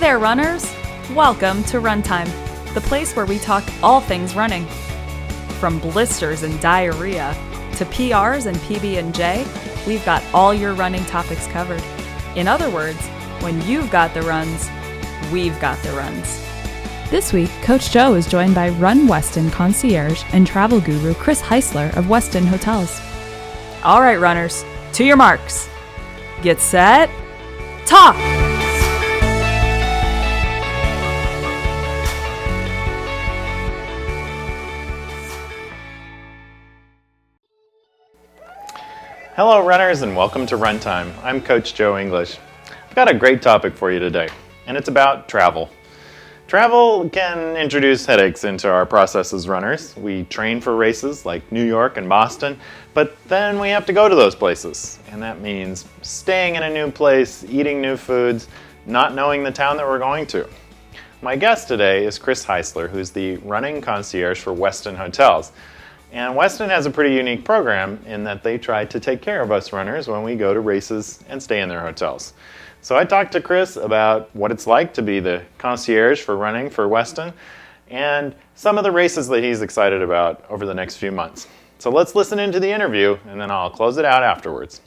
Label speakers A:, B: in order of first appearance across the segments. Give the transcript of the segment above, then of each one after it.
A: there, runners! Welcome to Runtime, the place where we talk all things running. From blisters and diarrhea to PRs and PB&J, we've got all your running topics covered. In other words, when you've got the runs, we've got the runs. This week, Coach Joe is joined by RunWestin concierge and travel guru Chris Heuisler of Westin Hotels. All right, runners, to your marks. Get set, talk!
B: Hello runners and welcome to Runtime. I'm Coach Joe English. I've got a great topic for you today, and it's about travel. Travel can introduce headaches into our process as runners. We train for races like New York and Boston, but then we have to go to those places. And that means staying in a new place, eating new foods, not knowing the town that we're going to. My guest today is Chris Heuisler, who's the running concierge for Westin Hotels. And Westin has a pretty unique program in that they try to take care of us runners when we go to races and stay in their hotels. So I talked to Chris about what it's like to be the concierge for running for Westin and some of the races that he's excited about over the next few months. So let's listen into the interview and then I'll close it out afterwards.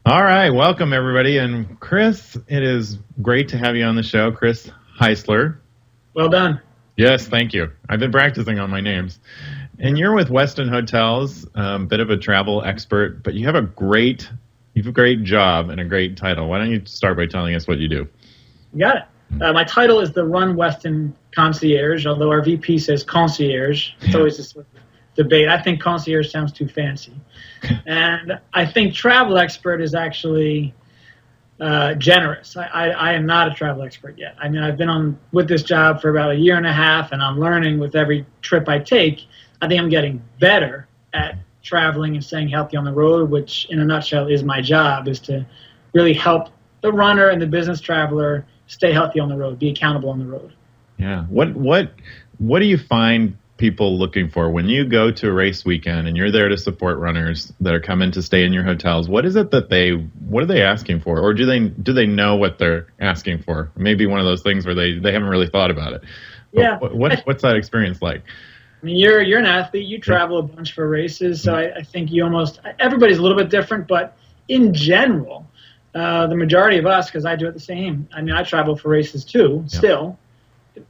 B: All right, welcome everybody. And Chris, it is great to have you on the show. Chris Heuisler.
C: Well done.
B: Yes, thank you. I've been practicing on my names. And you're with Westin Hotels, bit of a travel expert, but you have a great job and a great title. Why don't you start by telling us what you do?
C: You got it. My title is the RunWestin concierge, although our VP says concierge. It's always this sort of debate. I think concierge sounds too fancy. And I think travel expert is actually generous. I am not a travel expert yet. I mean, I've been on with this job for about a year and a half, and I'm learning with every trip I take. I think I'm getting better at traveling and staying healthy on the road, which in a nutshell is my job, is to really help the runner and the business traveler stay healthy on the road, be accountable on the road. Yeah.
B: What do you find people looking for when you go to a race weekend and you're there to support runners that are coming to stay in your hotels? What is it what are they asking for? Or do they know what they're asking for? Maybe one of those things where they haven't really thought about it.
C: Yeah.
B: What's that experience like?
C: I mean, you're an athlete. You travel a bunch for races, so I think everybody's a little bit different, but in general, the majority of us, because I do it the same. I mean, I travel for races too. Yeah. Still,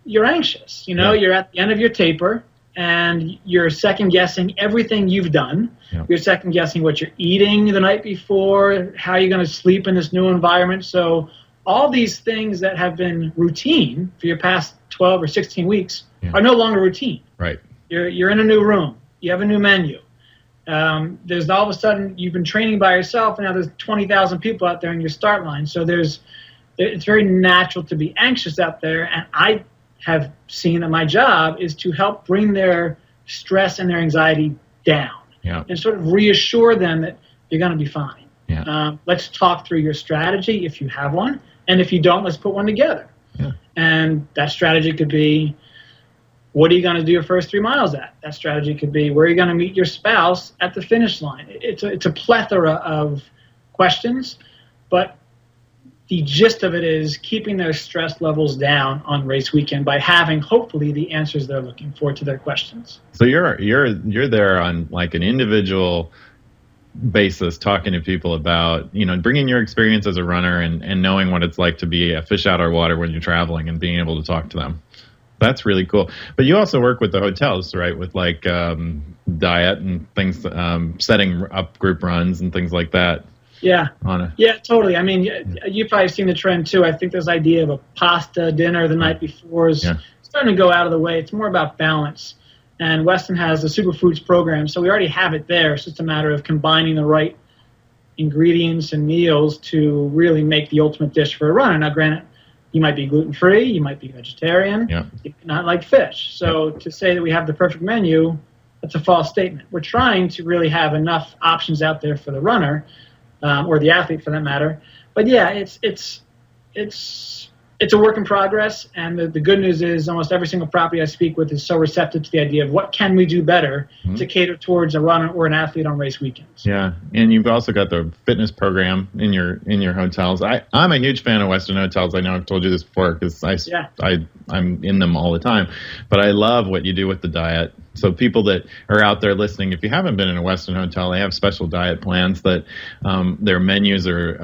C: you're anxious. You're at the end of your taper, and you're second guessing everything you've done. Yeah. You're second guessing what you're eating the night before, how you're going to sleep in this new environment. So all these things that have been routine for your past 12 or 16 weeks are no longer routine.
B: Right.
C: You're in a new room. You have a new menu. There's all of a sudden you've been training by yourself, and now there's 20,000 people out there in your start line. So it's very natural to be anxious out there, and I have seen that my job is to help bring their stress and their anxiety down and sort of reassure them that you're going to be fine. Yeah. Let's talk through your strategy if you have one, and if you don't, let's put one together. Yeah. And that strategy could be, what are you going to do your first 3 miles at? That strategy could be, where are you going to meet your spouse at the finish line? It's a plethora of questions, but the gist of it is keeping their stress levels down on race weekend by having, hopefully, the answers they're looking for to their questions.
B: So you're there on like an individual basis, talking to people about, bringing your experience as a runner and knowing what it's like to be a fish out of water when you're traveling and being able to talk to them. That's really cool. But you also work with the hotels, right? With like diet and things, setting up group runs and things like that.
C: Yeah. Yeah, totally. I mean, you've probably seen the trend too. I think this idea of a pasta dinner the night before is starting to go out of the way. It's more about balance. And Westin has a superfoods program, so we already have it there. It's just a matter of combining the right ingredients and meals to really make the ultimate dish for a runner. Now, granted, you might be gluten-free, you might be vegetarian, you might not like fish. So to say that we have the perfect menu, that's a false statement. We're trying to really have enough options out there for the runner, or the athlete for that matter. But yeah, it's it's a work in progress, and the good news is almost every single property I speak with is so receptive to the idea of what can we do better to cater towards a runner or an athlete on race weekends.
B: Yeah, and you've also got the fitness program in your hotels. I'm a huge fan of Westin hotels. I know I've told you this before because I'm in them all the time, but I love what you do with the diet. So people that are out there listening, if you haven't been in a Westin hotel, they have special diet plans that their menus are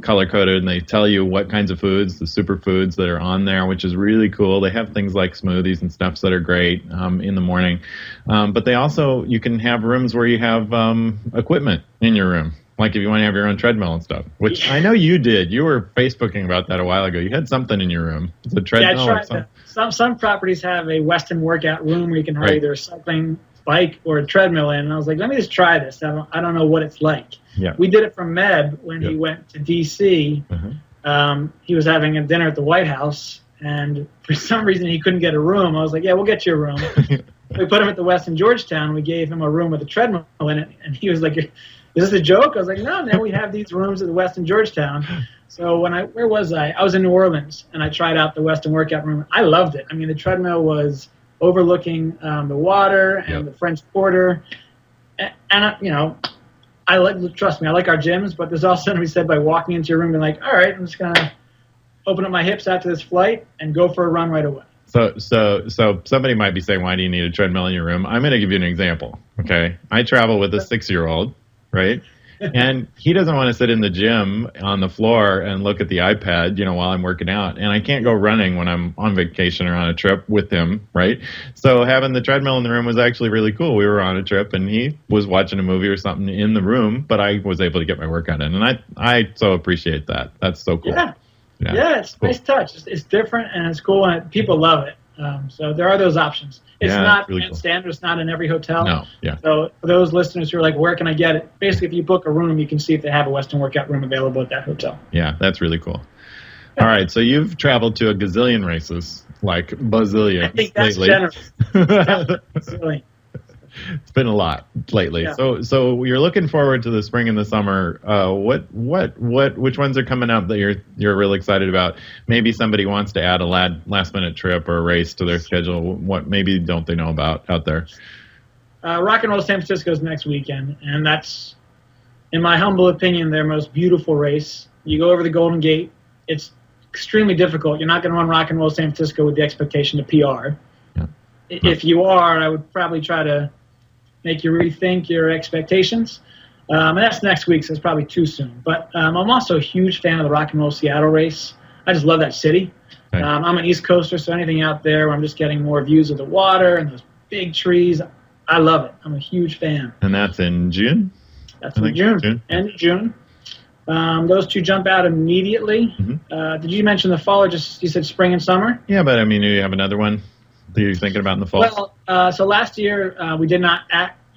B: color-coded, and they tell you what kinds of foods, the superfoods that are on there, which is really cool. They have things like smoothies and stuff that are great in the morning. But they also, you can have rooms where you have equipment in your room. Like if you want to have your own treadmill and stuff, which I know you did. You were Facebooking about that a while ago. You had something in your room. It's a treadmill.
C: Yeah, I tried that. Some properties have a Westin workout room where you can have either a cycling bike or a treadmill in. And I was like, let me just try this. I don't know what it's like.
B: Yeah.
C: We did it for Meb when he went to D.C. He was having a dinner at the White House, and for some reason he couldn't get a room. I was like, yeah, we'll get you a room. We put him at the Westin Georgetown. We gave him a room with a treadmill in it, and he was like, is this a joke? I was like, no, we have these rooms at the Westin Georgetown. So where was I? I was in New Orleans, and I tried out the Westin workout room. I loved it. I mean, the treadmill was overlooking the water and the French Quarter. And trust me, I like our gyms, but there's also something to be said by walking into your room and like, all right, I'm just going to open up my hips after this flight and go for a run right away.
B: So somebody might be saying, why do you need a treadmill in your room? I'm going to give you an example, okay? I travel with a 6-year-old, right? And he doesn't want to sit in the gym on the floor and look at the iPad, while I'm working out. And I can't go running when I'm on vacation or on a trip with him, right? So having the treadmill in the room was actually really cool. We were on a trip and he was watching a movie or something in the room, but I was able to get my workout in. And I so appreciate that. That's so cool.
C: Yeah, it's a nice touch. It's different and it's cool and people love it. So there are those options. It's not really cool. Standard. It's not in every hotel.
B: No, yeah.
C: So for those listeners who are like, where can I get it? Basically, if you book a room, you can see if they have a Westin workout room available at that hotel.
B: Yeah, that's really cool. All right, so you've traveled to a gazillion races, like bazillion.
C: I think that's
B: lately.
C: generous. Bazillion.
B: It's been a lot lately.
C: Yeah.
B: So you're looking forward to the spring and the summer. Which ones are coming up that you're really excited about? Maybe somebody wants to add a last minute trip or a race to their schedule. What maybe don't they know about out there?
C: Rock and Roll San Francisco is next weekend, and that's, in my humble opinion, their most beautiful race. You go over the Golden Gate. It's extremely difficult. You're not going to run Rock and Roll San Francisco with the expectation to PR. Yeah. If you are, I would probably try to make you rethink your expectations. And that's next week, so it's probably too soon. But I'm also a huge fan of the Rock and Roll Seattle race. I just love that city.
B: Okay.
C: I'm an East Coaster, so anything out there where I'm just getting more views of the water and those big trees, I love it. I'm a huge fan.
B: And that's in June?
C: That's in June. End of June. Those two jump out immediately. Mm-hmm. Did you mention the fall or just you said spring and summer?
B: Yeah, but I mean, do you have another one that you're thinking about in the fall?
C: Well, so last year we did not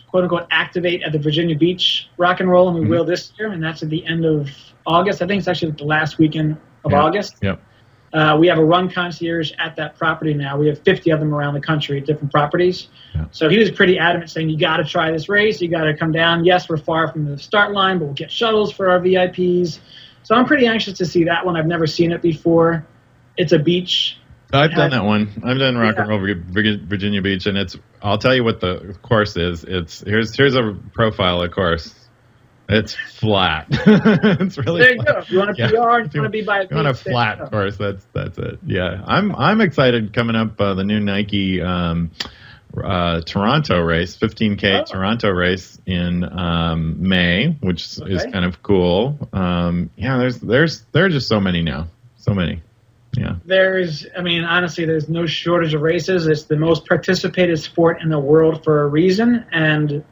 C: quote unquote activate at the Virginia Beach Rock and Roll, and we will this year, and that's at the end of August. I think it's actually the last weekend of August.
B: Yep.
C: We have a run concierge at that property now. We have 50 of them around the country at different properties. Yeah. So he was pretty adamant saying, you got to try this race. You got to come down. Yes, we're far from the start line, but we'll get shuttles for our VIPs. So I'm pretty anxious to see that one. I've never seen it before. It's a beach.
B: I've done that one. I've done Rock and Roll Virginia Beach, and I'll tell you what the course is. Here's a profile of course. It's flat. It's really
C: there you
B: flat.
C: go. If you want to PR, you want to be by a
B: you want a flat course. That's it. Yeah, I'm excited coming up the new Nike Toronto race, 15K Toronto race in May, which is kind of cool. There are just so many now. So many. Yeah. Honestly, there's no shortage of races. It's the most participated sport in the world for a reason. And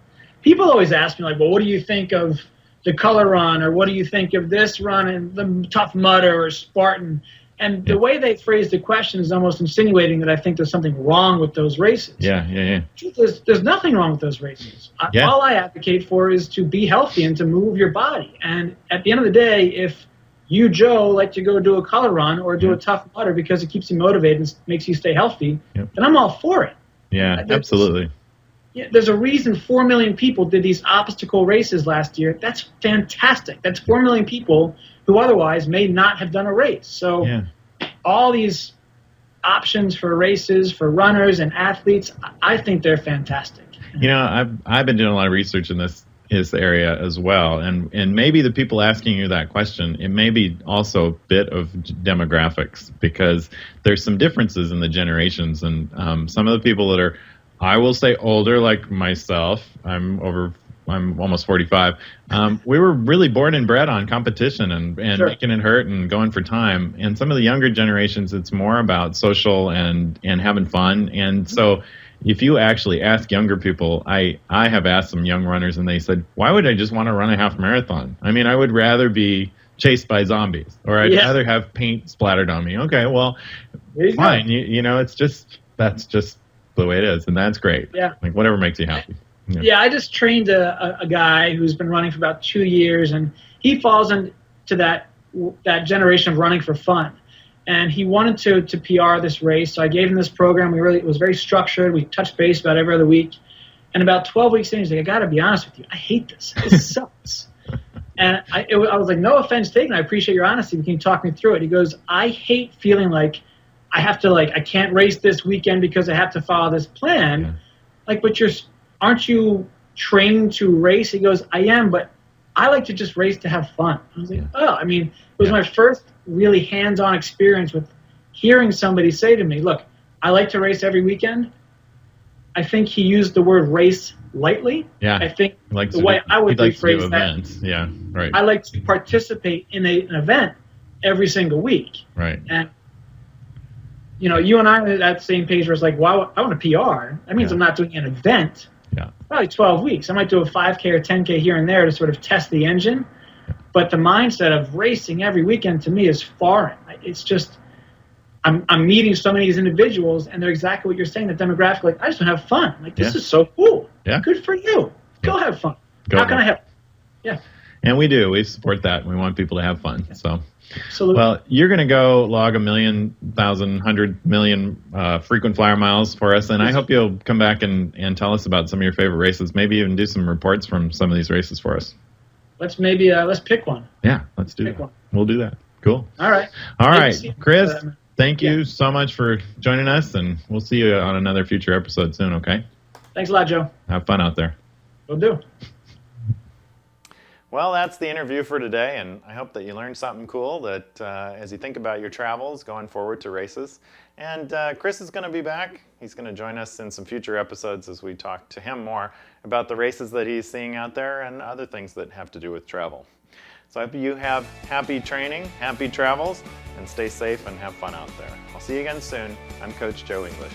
B: people always ask me, like, well, what do you think of the color run? Or what do you think of this run and the Tough Mudder or Spartan? And the way they phrase the question is almost insinuating that I think there's something wrong with those races. Yeah.
C: There's nothing wrong with those races. All I advocate for is to be healthy and to move your body. And at the end of the day, if you, Joe, like to go do a color run or do a Tough Mudder because it keeps you motivated and makes you stay healthy, then I'm all for it.
B: Yeah, absolutely.
C: There's a reason 4 million people did these obstacle races last year. That's fantastic. That's 4 million people who otherwise may not have done a race. So all these options for races, for runners and athletes, I think they're fantastic.
B: You know, I've been doing a lot of research in this area as well, and maybe the people asking you that question, it may be also a bit of demographics, because there's some differences in the generations, and some of the people that are, I will say, older, like myself, I'm almost 45. We were really born and bred on competition and
C: Sure.
B: making it hurt and going for time. And some of the younger generations, it's more about social and having fun. And so if you actually ask younger people, I have asked some young runners, and they said, why would I just want to run a half marathon? I mean, I would rather be chased by zombies, or I'd rather have paint splattered on me. Okay, well, fine. You know, that's just the way it is, and that's great.
C: Yeah.
B: Like, whatever makes you happy.
C: Yeah, I just trained a guy who's been running for about 2 years, and he falls into that generation of running for fun. And he wanted to PR this race, so I gave him this program. It was very structured. We touched base about every other week. And about 12 weeks in, he's like, I got to be honest with you, I hate this. This sucks. And I was like, no offense taken. I appreciate your honesty. Can you talk me through it? He goes, I hate feeling like I have to, I can't race this weekend because I have to follow this plan. Yeah. Like, but aren't you trained to race? He goes, I am, but I like to just race to have fun. I was like, oh, I mean, it was my first really hands-on experience with hearing somebody say to me, look, I like to race every weekend. I think he used the word race lightly.
B: Yeah.
C: I think the way I would rephrase that.
B: Events. Yeah, right.
C: I like to participate in an event every single week.
B: Right.
C: And, you know, you and I are at the same page where it's like, well, I want a PR. That means I'm not doing an event.
B: Yeah.
C: Probably 12 weeks. I might do a 5K or 10K here and there to sort of test the engine. But the mindset of racing every weekend to me is foreign. It's just, I'm meeting so many of these individuals, and they're exactly what you're saying, the demographic, like, I just want to have fun. Like, this is so cool.
B: Yeah.
C: Good for you. Go have fun. How can I help? Yeah.
B: And we do. We support that. We want people to have fun. Yeah. So,
C: absolutely.
B: Well, you're going to go log 100 million frequent flyer miles for us, and I hope you'll come back and tell us about some of your favorite races. Maybe even do some reports from some of these races for us.
C: Let's pick one.
B: Yeah, let's do that. One. We'll do that. Cool.
C: All right.
B: Chris, thank you so much for joining us, and we'll see you on another future episode soon, okay?
C: Thanks a lot, Joe.
B: Have fun out there.
C: Will do.
B: Well, that's the interview for today, and I hope that you learned something cool that as you think about your travels going forward to races. And Chris is going to be back. He's going to join us in some future episodes as we talk to him more about the races that he's seeing out there and other things that have to do with travel. So I hope you have happy training, happy travels, and stay safe and have fun out there. I'll see you again soon. I'm Coach Joe English.